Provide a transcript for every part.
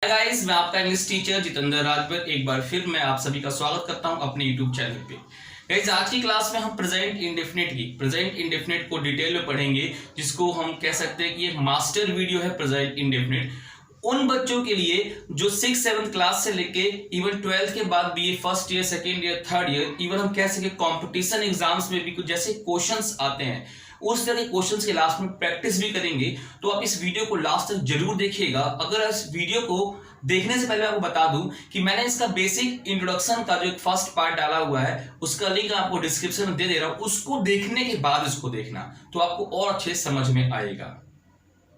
Guys, मैं आपका English teacher Jitendra Rajbhar एक बार फिर मैं आप सभी का स्वागत करता हूं अपने यूट्यूब चैनल पे। गाइस, आज की क्लास में हम प्रेजेंट इंडेफिनिट को डिटेल में पढ़ेंगे, जिसको हम कह सकते हैं कि ये मास्टर वीडियो है प्रेजेंट इंडेफिनिट उन बच्चों के लिए जो 6-7 क्लास से लेके इवन 12th के बाद भी first year, second year, third year, even हम कह सके कंपटीशन एग्जाम्स में भी कुछ जैसे क्वेश्चंस आते हैं उस तरह के क्वेश्चंस के लास्ट में प्रैक्टिस भी करेंगे। तो आप इस वीडियो को लास्ट तक जरूर देखिएगा। अगर इस वीडियो को देखने से पहले आपको बता दूं कि मैंने इसका बेसिक इंट्रोडक्शन का जो एक फर्स्ट पार्ट डाला हुआ है उसका लिंक आपको डिस्क्रिप्शन में दे दे रहा हूं, उसको देखने के बाद इसको देखना तो आपको और अच्छे समझ में आएगा।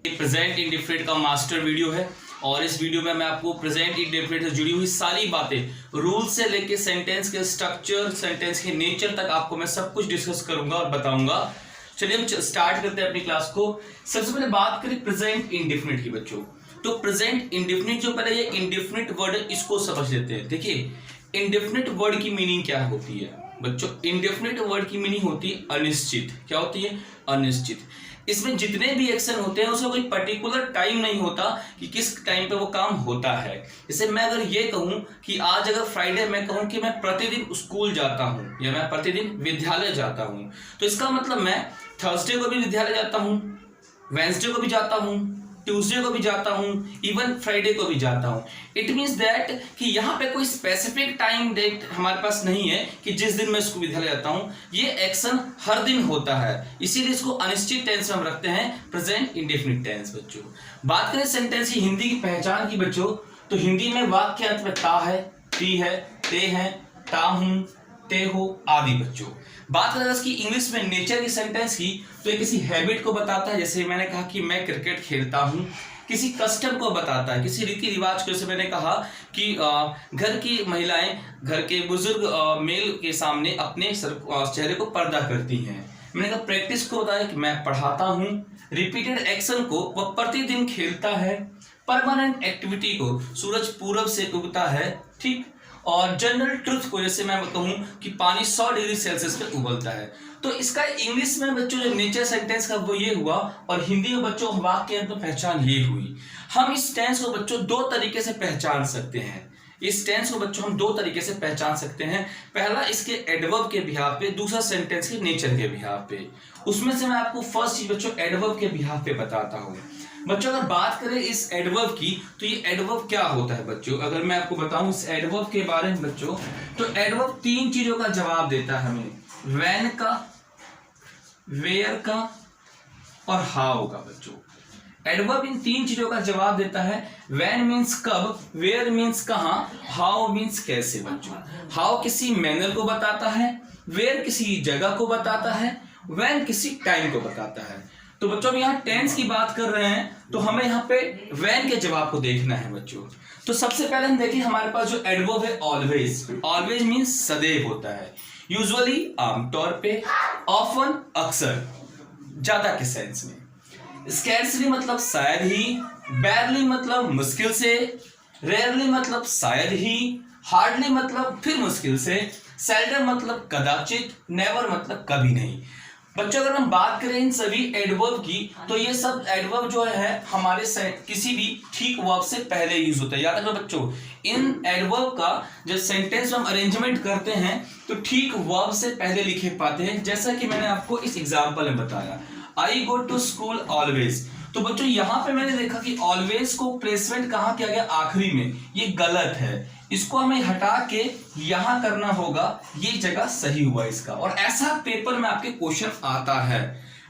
प्रेजेंट इंडेफिनिट का मास्टर वीडियो है और इस वीडियो में मैं आपको प्रेजेंट इंडेफिनिट से जुड़ी हुई सारी बातें, रूल से लेके सेंटेंस के स्ट्रक्चर, सेंटेंस के नेचर तक आपको मैं सब कुछ डिस्कस करूंगा और बताऊंगा। चलिए हम स्टार्ट करते हैं अपनी क्लास को। सबसे पहले बात करें प्रेजेंट इंडेफिनिट की बच्चों। तो प्रेजेंट इंडेफिनिट जो पहले ये इंडेफिनिट वर्ड है इसको समझ लेते हैं। देखिए, इंडेफिनिट वर्ड की मीनिंग क्या होती है बच्चों? इंडेफिनिट वर्ड की मीनिंग होती है अनिश्चित। क्या होती है? अनिश्चित। इसमें जितने भी एक्शन होते हैं उसका कोई पर्टिकुलर टाइम नहीं होता कि किस टाइम पे वो काम होता है। जैसे मैं अगर ये कहूं कि आज अगर फ्राइडे, मैं कहूं कि मैं प्रतिदिन स्कूल जाता हूं या मैं प्रतिदिन विद्यालय जाता हूं, तो इसका मतलब मैं थर्सडे को भी विद्यालय जाता हूं, वेंसडे को भी जाता हूं, ट्यूसडे को भी जाता हूं, इवन फ्राइडे को भी जाता हूं। इट मीन्स दैट कि यहाँ पे कोई स्पेसिफिक टाइम डेट हमारे पास नहीं है कि जिस दिन मैं इसको विद्यालय जाता हूं। ये एक्शन हर दिन होता है, इसीलिए इसको अनिश्चित टेंस में हम रखते हैं प्रेजेंट इंडेफिनिट टेंस। बच्चों, बात करें सेंटेंस की हिंदी की पहचान की बच्चों, तो हिंदी में वाक्य अंत में ता है, ती है, ते है, ता हूं, ते हो आदि। बच्चों, बात करें इसकी इंग्लिश में नेचर की सेंटेंस की, तो ये किसी हैबिट को बताता है। जैसे मैंने कहा कि मैं क्रिकेट खेलता हूं। किसी कस्टम को बताता है, किसी रीति रिवाज को। जैसे मैंने कहा कि घर की महिलाएं घर के बुजुर्ग मेल के सामने अपने चेहरे को पर्दा करती हैं। मैंने कहा प्रैक्टिस को बताया कि मैं पढ़ाता हूं। रिपीटेड एक्शन को वह प्रतिदिन खेलता है। परमानेंट एक्टिविटी को सूरज पूरब से उगता है, ठीक। और जनरल ट्रुथ को जैसे मैं कहूं कि पानी 100 डिग्री सेल्सियस पे उबलता है। तो इसका इंग्लिश में बच्चों जो नेचर सेंटेंस का वो ये हुआ, और हिंदी में बच्चों वाक्य अंत में पहचान ये हुई। हम इस टेंस को बच्चों दो तरीके से पहचान सकते हैं। इस टेंस को बच्चों हम दो तरीके से पहचान सकते हैं। पहला इसके एडवर्ब के बिहाफ पे, दूसरा सेंटेंस के नेचर के बिहाफ पे। उसमें से मैं आपको फर्स्ट चीज बच्चों एडवर्ब के बिहाफ पे बताता हूँ। बच्चों, अगर बात करें इस एडवर्ब की, तो ये एडवर्ब क्या होता है बच्चों? अगर मैं आपको बताऊं इस एडवर्ब के बारे में बच्चों, तो एडवर्ब तीन चीजों का जवाब देता है हमें। व्हेन का, वेयर का और हाउ का। बच्चों, एडवर्ब इन तीन चीजों का जवाब देता है। व्हेन मीन्स कब, वेयर मीन्स कहां, हाउ मीन्स कैसे। बच्चों, हाउ किसी मैनर को बताता है, वेयर किसी जगह को बताता है, व्हेन किसी टाइम को बताता है। तो बच्चों, हम यहाँ टेंस की बात कर रहे हैं तो हमें यहाँ पे व्हेन के जवाब को देखना है बच्चों। तो सबसे पहले हम देखिए हमारे पास जो एडवर्ब है ऑलवेज। ऑलवेज मीन्स सदैव होता है। यूजुअली आमतौर पे, ऑफन अक्सर, ज्यादा के सेंस में। स्कैर्सली मतलब शायद ही, बैरली मतलब मुश्किल से, रेयरली मतलब शायद ही, हार्डली मतलब फिर मुश्किल से, सेल्डम मतलब कदाचित, नेवर मतलब कभी नहीं। बच्चों, अगर हम बात करें इन सभी एडवर्ब की, तो ये सब एडवर्ब जो है हमारे किसी भी ठीक वर्ब से पहले यूज होता है। याद रखना बच्चों, इन एडवर्ब का जब सेंटेंस में हम अरेंजमेंट करते हैं तो ठीक वर्ब से पहले लिखे पाते हैं। जैसा कि मैंने आपको इस एग्जांपल में बताया, आई गो टू स्कूल ऑलवेज। तो बच्चों, यहां पे मैंने देखा कि ऑलवेज को प्लेसमेंट कहां किया गया? आखिरी में। ये गलत है, इसको हमें हटा के यहां करना होगा, ये जगह सही हुआ इसका। और ऐसा पेपर में आपके क्वेश्चन आता है,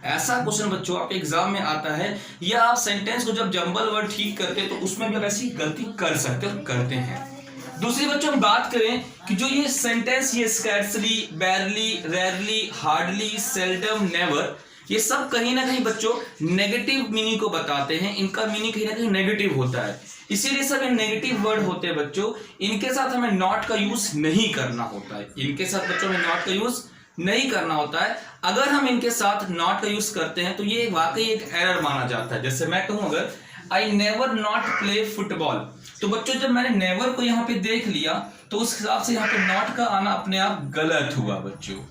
ऐसा क्वेश्चन बच्चों आपके एग्जाम में आता है। या आप सेंटेंस को जब जंबल वर्ड ठीक करते हैं तो उसमें भी आप ऐसी गलती कर सकते और करते हैं। दूसरी बच्चों, हम बात करें कि जो ये सेंटेंस, ये scarcely, बैरली, rarely, hardly, seldom, never, ये सब कहीं ना कहीं बच्चों नेगेटिव मीनिंग को बताते हैं। इनका मीनिंग कहीं ना कहीं नेगेटिव होता है, इसीलिए सब नेगेटिव वर्ड होते हैं बच्चों। इनके साथ हमें नॉट का यूज नहीं करना होता है। इनके साथ बच्चों में नॉट का यूज नहीं करना होता है। अगर हम इनके साथ नॉट का यूज करते हैं तो ये वाकई एक एरर माना जाता है। जैसे मैं कहूं अगर I never not play football, तो बच्चों जब मैंने नेवर को यहाँ पे देख लिया तो उस हिसाब से यहाँ पे नॉट का आना अपने आप गलत हुआ बच्चों।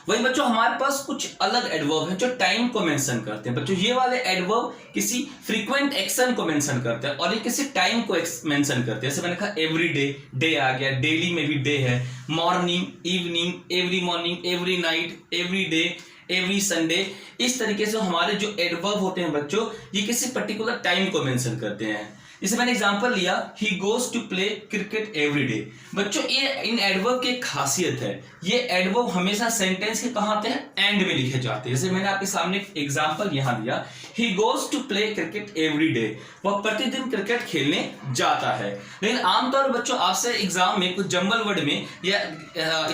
वही बच्चों हमारे पास कुछ अलग एडवर्ब हैं जो टाइम को मेंशन करते हैं। बच्चों ये वाले एडवर्ब किसी फ्रीक्वेंट एक्शन को मेंशन करते हैं और ये किसी टाइम को मेंशन करते हैं। जैसे मैंने कहा एवरी डे, डे आ गया, डेली में भी डे है, morning, evening, every morning, every night, every day, every Sunday. इस तरीके से हमारे जो एडवर्ब होते हैं बच्चों ये किसी पर्टिकुलर टाइम को मेंशन करते हैं। जैसे मैंने एग्जांपल लिया, he goes to play cricket every day. बच्चों ये इन एडवर्ब की एक खासियत है, ये एडवर्ब हमेशा सेंटेंस के कहाँ आते हैं, एंड में लिखे जाते हैं। जैसे मैंने आपके सामने एग्जांपल यहाँ दिया, he goes to play cricket every day, वह प्रतिदिन क्रिकेट खेलने जाता है। लेकिन आमतौर पर बच्चों आपसे एग्जाम में कुछ जंबल वर्ड में या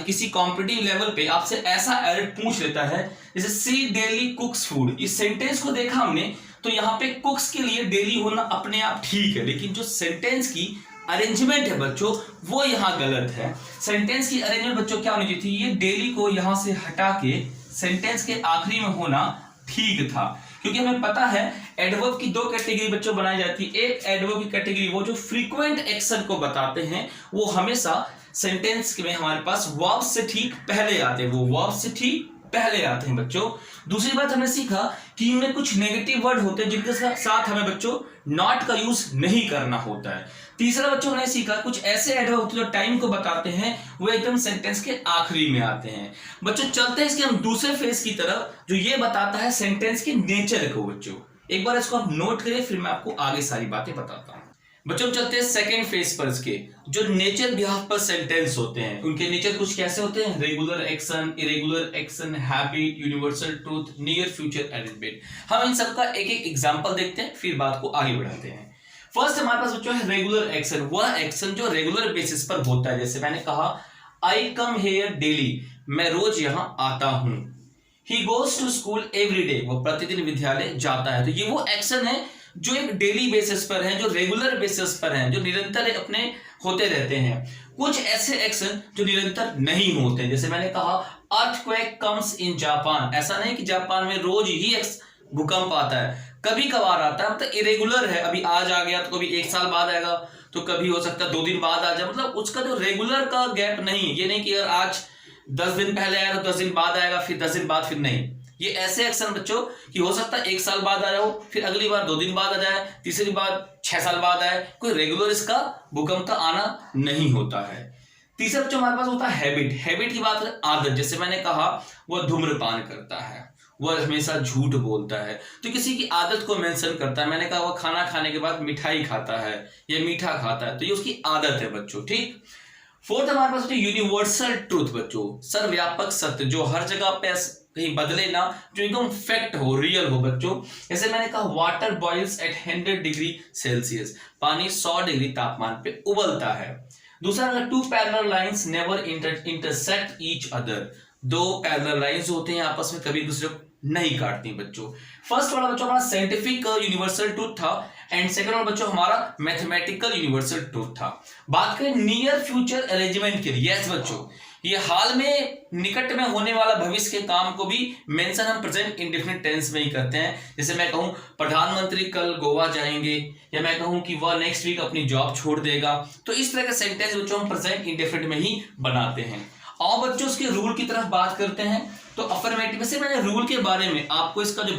किसी कॉम्पिटिटिव लेवल पे आपसे ऐसा एरर पूछ लेता है, जैसे सी डेली कुक्स फूड। इस सेंटेंस को देखा हमने तो यहाँ पे कुक्स के लिए डेली होना अपने आप ठीक है, लेकिन जो सेंटेंस की अरेंजमेंट है बच्चों वो यहाँ गलत है। सेंटेंस की अरेंजमेंट बच्चों क्या होनी चाहिए थी, ये डेली को यहाँ से हटा के सेंटेंस के आखिरी में होना ठीक था। क्योंकि हमें पता है एडवर्ब की दो कैटेगरी बच्चों बनाई जाती है। एक एडवर्ब की कैटेगरी वो जो फ्रीक्वेंट एक्शन को बताते हैं, वो हमेशा सेंटेंस में हमारे पास वर्ब से ठीक पहले आते हैं, वो वर्ब से ठीक पहले आते हैं बच्चों। दूसरी बात हमने सीखा कि इनमें कुछ नेगेटिव वर्ड होते हैं जिनके साथ हमें बच्चों नॉट का यूज नहीं करना होता है। तीसरा बच्चों हमने सीखा कुछ ऐसे एडवर्ब होते हैं जो टाइम को बताते हैं, वो एकदम सेंटेंस के आखिरी में आते हैं। बच्चों चलते हैं इसके हम दूसरे फेज की तरफ जो ये बताता है सेंटेंस के नेचर को। बच्चों एक बार इसको आप नोट करें, फिर मैं आपको आगे सारी बातें बताता हूं। बच्चों चलते हैं सेकेंड फेज पर, इसके जो नेचर बिहाफ पर सेंटेंस होते हैं उनके नेचर कुछ कैसे होते हैं, regular action, irregular action, habit, universal truth, near future arrangement. हम इन सब का एक एक एग्जांपल देखते हैं, फिर बात को आगे बढ़ाते हैं। फर्स्ट हमारे पास बच्चों है रेगुलर एक्शन, वह एक्शन जो रेगुलर बेसिस पर होता है। जैसे मैंने कहा आई कम हेयर डेली, मैं रोज यहाँ आता हूं। He goes to school every day, वो प्रतिदिन विद्यालय जाता है। तो ये वो एक्शन है जो एक डेली बेसिस पर है, जो रेगुलर बेसिस पर है, जो निरंतर अपने होते रहते हैं। कुछ ऐसे एक्शन जो निरंतर नहीं होते, जैसे मैंने कहा अर्थक्वेक कम्स इन जापान, ऐसा नहीं कि जापान में रोज ही भूकंप आता है, कभी कभार आता है, मतलब इरेगुलर है। अभी आज आ गया तो कभी 1 साल बाद आएगा, तो कभी हो सकता है 2 दिन बाद आ जाए, मतलब उसका जो रेगुलर का गैप नहीं है। ये नहीं कि अगर आज 10 दिन पहले आया तो 10 दिन बाद आएगा, फिर 10 दिन बाद फिर नहीं। ये ऐसे एक्शन बच्चों कि हो सकता है 1 साल बाद आ जाओ, फिर अगली बार 2 दिन बाद आ जाए, तीसरी बार 6 साल बाद आए, कोई रेगुलर इसका भूकंप का आना नहीं होता है। तीसरा बच्चों हमारे पास होता है हैबिट। हैबिट की बात करें आदत, जैसे मैंने कहा वह धूम्रपान करता है, वह हमेशा झूठ बोलता है, तो किसी की आदत को मेंशन करता है। मैंने कहा वह खाना खाने के बाद मिठाई खाता है या मीठा खाता है, तो ये उसकी आदत है बच्चों, ठीक। फोर्थ हमारे पास यूनिवर्सल ट्रूथ बच्चों, सर्वव्यापक सत्य जो हर जगह पे कहीं बदले ना, जो एकदम फैक्ट हो, रियल हो बच्चों। जैसे मैंने कहा water boils at 100 degree Celsius, पानी 100 डिग्री तापमान पे उबलता है। दूसरा, two parallel lines never intersect each other, 2 parallel lines होते हैं आपस में कभी दूसरे को नहीं काटती बच्चों। फर्स्ट वाला बच्चों हमारा साइंटिफिक यूनिवर्सल ट्रूथ था, एंड सेकंड वाला बच्चों हमारा मैथमेटिकल यूनिवर्सल ट्रूथ था। बात करें नियर फ्यूचर अरेंजमेंट के लिए, यस बच्चों ये हाल में निकट में होने वाला भविष्य के काम को भी मेंशन हम प्रेजेंट इंडेफिनिट टेंस में ही करते हैं। जैसे मैं कहूं प्रधानमंत्री कल गोवा जाएंगे, या मैं कहूं कि वह नेक्स्ट वीक अपनी जॉब छोड़ देगा, तो इस तरह का सेंटेंस बच्चों हम प्रेजेंट इंडेफिनिट में ही बनाते हैं। और बच्चों उसके रूल की तरफ बात करते हैं, तो अफर्मेटिव से मैंने रूल के बारे में आपको इसका जो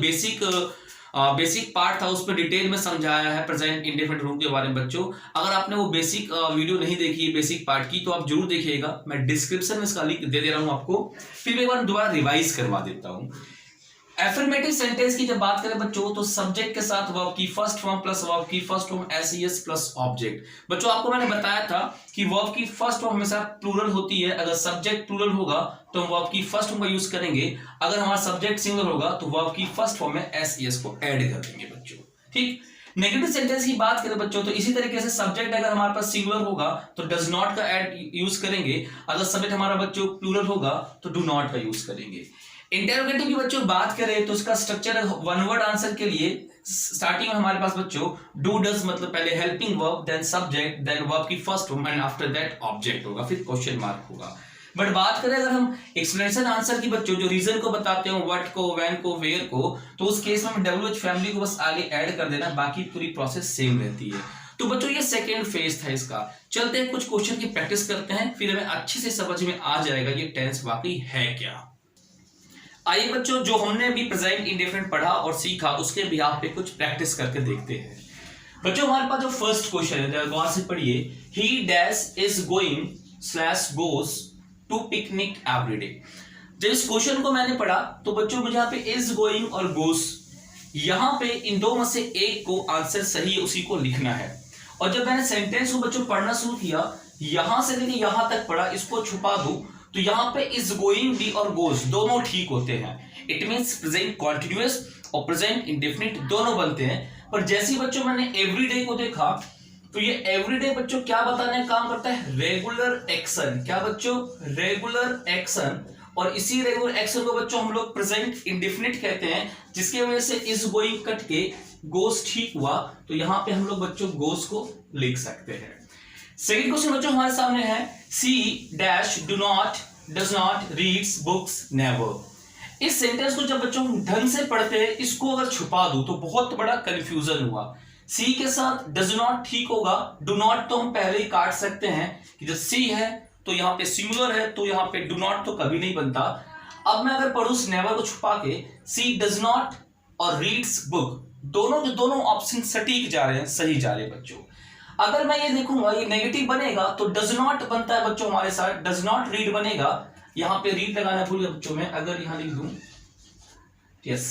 बेसिक पार्ट था उस पर डिटेल में समझाया है प्रेजेंट इंडेफिनिट रूल के बारे में बच्चों। अगर आपने वो बेसिक वीडियो नहीं देखी है बेसिक पार्ट की, तो आप जरूर देखिएगा, मैं डिस्क्रिप्शन में इसका लिंक दे दे रहा हूं आपको, फिर मैं एक बार दोबारा रिवाइज करवा देता हूं। एफर्मेटिव सेंटेंस की जब बात करें बच्चों, तो सब्जेक्ट के साथ वर्ब की फर्स्ट फॉर्म प्लस वर्ब की first form SES plus object. बच्चों आपको मैंने बताया था कि वर्ब की फर्स्ट फॉर्म हमेशा प्लूरल होती है, अगर सब्जेक्ट प्लूरल होगा तो हम वर्ब की फर्स्ट फॉर्म का यूज करेंगे, अगर हमारा सब्जेक्ट सिंगुलर होगा तो वर्ब की फर्स्ट फॉर्म में एसईएस को ऐड कर देंगे बच्चों, ठीक। नेगेटिव सेंटेंस की बात करें बच्चों, तो इसी तरीके से सब्जेक्ट अगर हमारे पास सिंगुलर होगा तो डज नॉट का ऐड यूज करेंगे, अगर सब्जेक्ट हमारा बच्चों प्लूरल होगा तो डू नॉट का यूज करेंगे। इंटेरोगेटिव की बच्चों बात करें तो उसका स्ट्रक्चर वन वर्ड आंसर के लिए स्टार्टिंग में हमारे पास बच्चों डू डज, मतलब पहले helping verb, then subject, then verb की first form and after that object होगा, फिर क्वेश्चन मार्क होगा। बट बात करें अगर हम एक्सप्लेनेशन आंसर की बच्चों, जो रीजन को बताते हो, व्हाट को, व्हेन को, वेयर को, तो उस केस में WH फैमिली को बस आगे ऐड कर देना, बाकी पूरी प्रोसेस सेम रहती है। तो बच्चों ये सेकेंड फेज था इसका। चलते हैं कुछ क्वेश्चन की प्रैक्टिस करते हैं, फिर हमें अच्छे से समझ में आ जाएगा ये टेंस वाकई है क्या। आइए बच्चों, जो हमने अभी प्रेजेंट इंडेफिनिट पढ़ा और सीखा उसके बिहाफ पे कुछ प्रैक्टिस करके देखते हैं। बच्चों हमारे पास जो फर्स्ट क्वेश्चन है गौर से पढ़िए, he dash is going slash goes to picnic every day. जब इस क्वेश्चन को मैंने पढ़ा तो बच्चों मुझे यहाँ पे इज गोइंग और गोस, यहाँ पे इन दो में से एक को आंसर सही है उसी को लिखना है। और जब मैंने सेंटेंस को बच्चों पढ़ना शुरू किया, यहां से लेके यहां तक पढ़ा, इसको छुपा दूं तो यहाँ पे इज गोइंग भी और गोस दोनों ठीक होते हैं। इट मींस प्रेजेंट कॉन्टिन्यूअस और प्रेजेंट इंडेफिनिट दोनों बनते हैं। पर जैसे बच्चों मैंने एवरीडे को देखा तो ये एवरीडे बच्चों क्या बताने का काम करता है, रेगुलर एक्शन। क्या बच्चों, रेगुलर एक्शन। और इसी रेगुलर एक्शन को बच्चों हम लोग प्रेजेंट इंडेफिनिट कहते हैं, जिसकी वजह से इज गोइंग कट के गोस ठीक हुआ, तो यहां पे हम लोग बच्चों गोस को लिख सकते हैं। सेकंड क्वेश्चन बच्चों हमारे सामने है, she dash does not reads books never. इस सेंटेंस को जब बच्चों ढंग से पढ़ते हैं, इसको अगर छुपा दूं तो बहुत बड़ा कंफ्यूजन हुआ। सी के साथ डज नॉट ठीक होगा, डू नॉट तो हम पहले ही काट सकते हैं कि जब सी है तो यहाँ पे सिंगुलर है, तो यहाँ पे डू नॉट तो कभी नहीं बनता। अब मैं अगर पढ़ूं नेवर को छुपा के, सी डज नॉट और रीड्स बुक, दोनों के दोनों ऑप्शन सटीक जा रहे हैं, सही जा रहे हैं बच्चों। अगर मैं ये देखूंगा ये नेगेटिव बनेगा तो डज नॉट बनता है बच्चों हमारे साथ, डज नॉट रीड बनेगा। यहां पे रीड लगाना भूल गया बच्चों, में अगर यहां लिख दूं यस,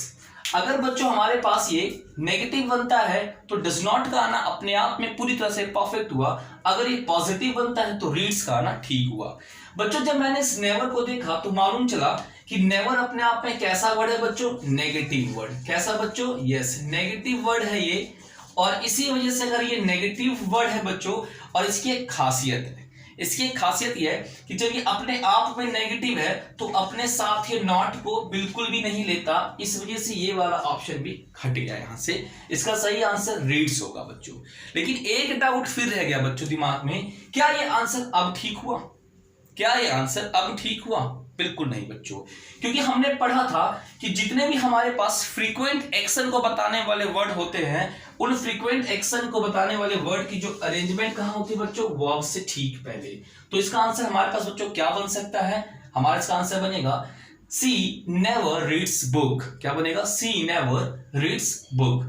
अगर बच्चों हमारे पास ये नेगेटिव बनता है तो डज नॉट का आना अपने आप में पूरी तरह से परफेक्ट हुआ। अगर ये पॉजिटिव बनता है तो रीड्स का आना ठीक हुआ। बच्चों जब मैंने इस नेवर को देखा तो मालूम चला कि नेवर अपने आप में कैसा वर्ड है बच्चों, नेगेटिव वर्ड। कैसा बच्चों, यस नेगेटिव वर्ड है ये। और इसी वजह से अगर ये नेगेटिव वर्ड है बच्चों, और इसकी एक खासियत है, इसकी एक खासियत यह है कि जब ये अपने आप में नेगेटिव है तो अपने साथ ये नॉट को बिल्कुल भी नहीं लेता, इस वजह से ये वाला ऑप्शन भी हट गया यहां से। इसका सही आंसर रीड्स होगा बच्चों। लेकिन एक डाउट फिर रह गया बच्चों दिमाग में, क्या ये आंसर अब ठीक हुआ? क्या ये आंसर अब ठीक हुआ? बिल्कुल नहीं बच्चों, क्योंकि हमने पढ़ा था कि जितने भी हमारे पास फ्रीक्वेंट एक्शन को बताने वाले वर्ड होते हैं, उन फ्रीक्वेंट एक्शन को बताने वाले वर्ड की जो अरेंजमेंट कहां होती है बच्चों, वर्ब से ठीक पहले। तो इसका आंसर हमारे पास बच्चों क्या बन सकता है, हमारा इसका आंसर बनेगा सी नेवर रीड्स बुक। क्या बनेगा, सी नेवर रीड्स बुक।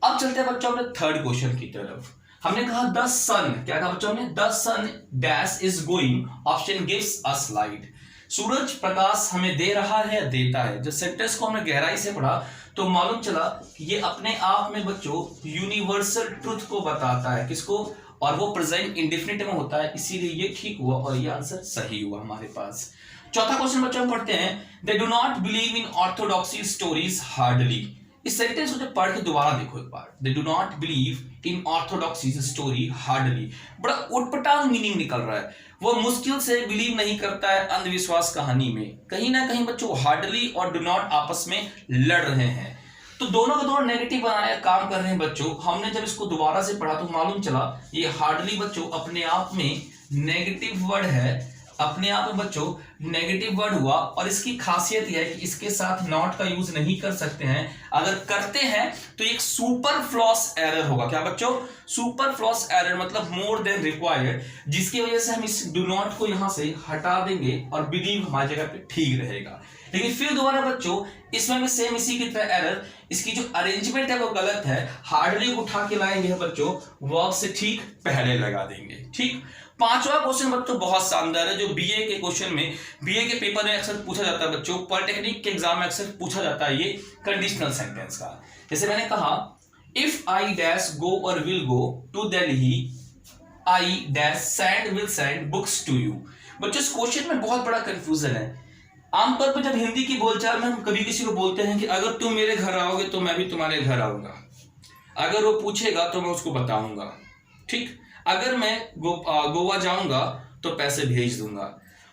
अब चलते हैं बच्चों अपने थर्ड क्वेश्चन की तरफ। हमने कहा द सन, क्या कहा बच्चों ने, the sun dash is going, option gives us light. सूरज प्रकाश हमें दे रहा है या देता है। जब सेंटेंस को हमने गहराई से पढ़ा तो मालूम चला कि ये अपने आप में बच्चों यूनिवर्सल ट्रुथ को बताता है। किसको, और वो प्रेजेंट इंडेफिनिट में होता है, इसीलिए ये ठीक हुआ और ये आंसर सही हुआ हमारे पास। चौथा क्वेश्चन बच्चों हम पढ़ते हैं, they do not believe in orthodoxy stories hardly. इस सेंटेंस को जब पढ़ के दोबारा देखो एक बार, they do not believe in orthodoxy story hardly, बड़ा उटपटांग मीनिंग निकल रहा है। वो मुश्किल से बिलीव नहीं करता है अंधविश्वास कहानी में। कहीं ना कहीं बच्चों हार्डली और डू नॉट आपस में लड़ रहे हैं, तो दोनों के दोनों नेगेटिव बनाने का काम कर रहे हैं बच्चों। हमने जब इसको दोबारा से पढ़ा तो मालूम चला ये हार्डली बच्चों अपने आप में नेगेटिव वर्ड है, अपने आप में बच्चों नेगेटिव वर्ड हुआ। और इसकी खासियत यह है कि इसके साथ नॉट का यूज नहीं कर सकते हैं, अगर करते हैं तो एक सुपरफ्लॉस एरर होगा। क्या बच्चों, सुपरफ्लॉस एरर मतलब मोर देन रिक्वायर्ड, जिसकी वजह से हम इस डू नॉट को यहां से हटा देंगे और बिलीव हमारी जगह पे ठीक रहेगा। लेकिन फिर दोबारा बच्चों इसमें भी सेम इसी की तरह एरर, इसकी जो अरेंजमेंट है वो गलत है। हार्डली उठा के लाएंगे बच्चों, वर्ब से ठीक पहले लगा देंगे। ठीक, पांचवा क्वेश्चन बच्चों बहुत शानदार है, जो बीए के क्वेश्चन में, बीए के पेपर में अक्सर पूछा जाता है बच्चों, पॉलिटेक्निक के एग्जाम में अक्सर पूछा जाता है ये कंडीशनल सेंटेंस का। जैसे मैंने कहा इफ आई डैश गो और will go to Delhi, I dash send will send books to you. बच्चों इस क्वेश्चन में बहुत बड़ा कंफ्यूजन है। आमतौर पर जब हिंदी की बोलचाल में हम कभी किसी को बोलते हैं कि अगर तुम मेरे घर आओगे तो मैं भी तुम्हारे घर आऊंगा, अगर वो पूछेगा तो मैं उसको बताऊंगा। ठीक, अगर मैं गोवा जाऊंगा तो पैसे भेज दूंगा।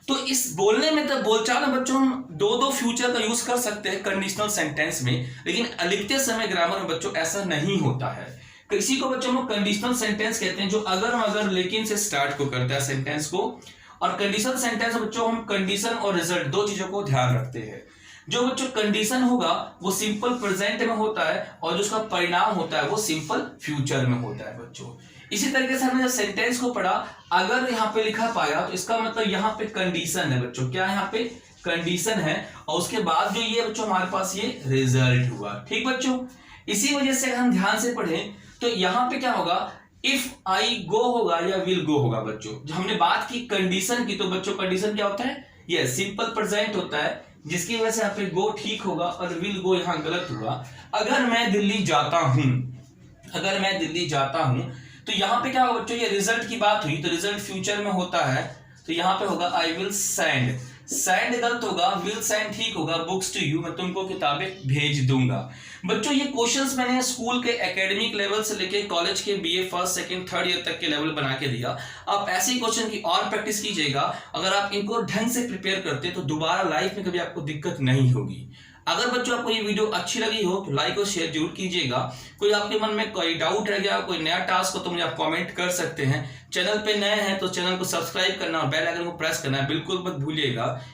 तो इस बोलने में तो बोलचाल में बच्चों हम दो फ्यूचर का यूज कर सकते हैं कंडीशनल सेंटेंस में, लेकिन लिखते समय ग्रामर में बच्चों ऐसा नहीं होता है। किसी को बच्चों हम कंडीशनल सेंटेंस कहते हैं जो अगर मगर लेकिन से स्टार्ट को करता है सेंटेंस को। और कंडीशनल सेंटेंस बच्चों हम कंडीशन और रिजल्ट दो चीजों को ध्यान रखते हैं। जो बच्चों कंडीशन होगा वो सिंपल प्रेजेंट में होता है, और जो उसका परिणाम होता है वो सिंपल फ्यूचर में होता है बच्चों। इसी तरीके से हमने जब सेंटेंस को पढ़ा, अगर यहाँ पे लिखा पाया तो इसका मतलब यहाँ पे कंडीशन है बच्चों। क्या यहाँ पे कंडीशन है और उसके बाद जो ये बच्चों हमारे पास ये रिजल्ट हुआ। ठीक बच्चों, इसी वजह से अगर हम ध्यान से पढ़ें तो यहां पे क्या होगा, इफ आई गो होगा या विल गो होगा। बच्चों जब हमने बात की कंडीशन की, तो बच्चों कंडीशन क्या होता है, ये सिंपल प्रेजेंट होता है, जिसकी वजह से यहाँ पे गो ठीक होगा और विल गो यहाँ गलत हुआ। अगर मैं दिल्ली जाता हूं, अगर मैं दिल्ली जाता हूं तो यहाँ पे क्या होगा बच्चों, ये रिजल्ट की बात हुई तो रिजल्ट फ्यूचर में होता है, तो यहाँ पे होगा आई विल सेंड, सेंड गलत होगा, विल सेंड ठीक होगा, बुक्स टू यू, मैं तुमको किताबें भेज दूंगा। बच्चों ये क्वेश्चंस मैंने स्कूल के एकेडमिक लेवल से लेके कॉलेज के BA first second third year तक के लेवल बना के दिया। आप ऐसे ही क्वेश्चन की और प्रैक्टिस कीजिएगा, अगर आप इनको ढंग से प्रिपेयर करते तो दोबारा लाइफ में कभी आपको दिक्कत नहीं होगी। अगर बच्चों आपको ये वीडियो अच्छी लगी हो तो लाइक और शेयर जरूर कीजिएगा। कोई आपके मन में कोई डाउट रह गया, कोई नया टास्क हो तो मुझे आप कमेंट कर सकते हैं। चैनल पे नए हैं तो चैनल को सब्सक्राइब करना और बेल आइकन को प्रेस करना बिल्कुल मत भूलिएगा।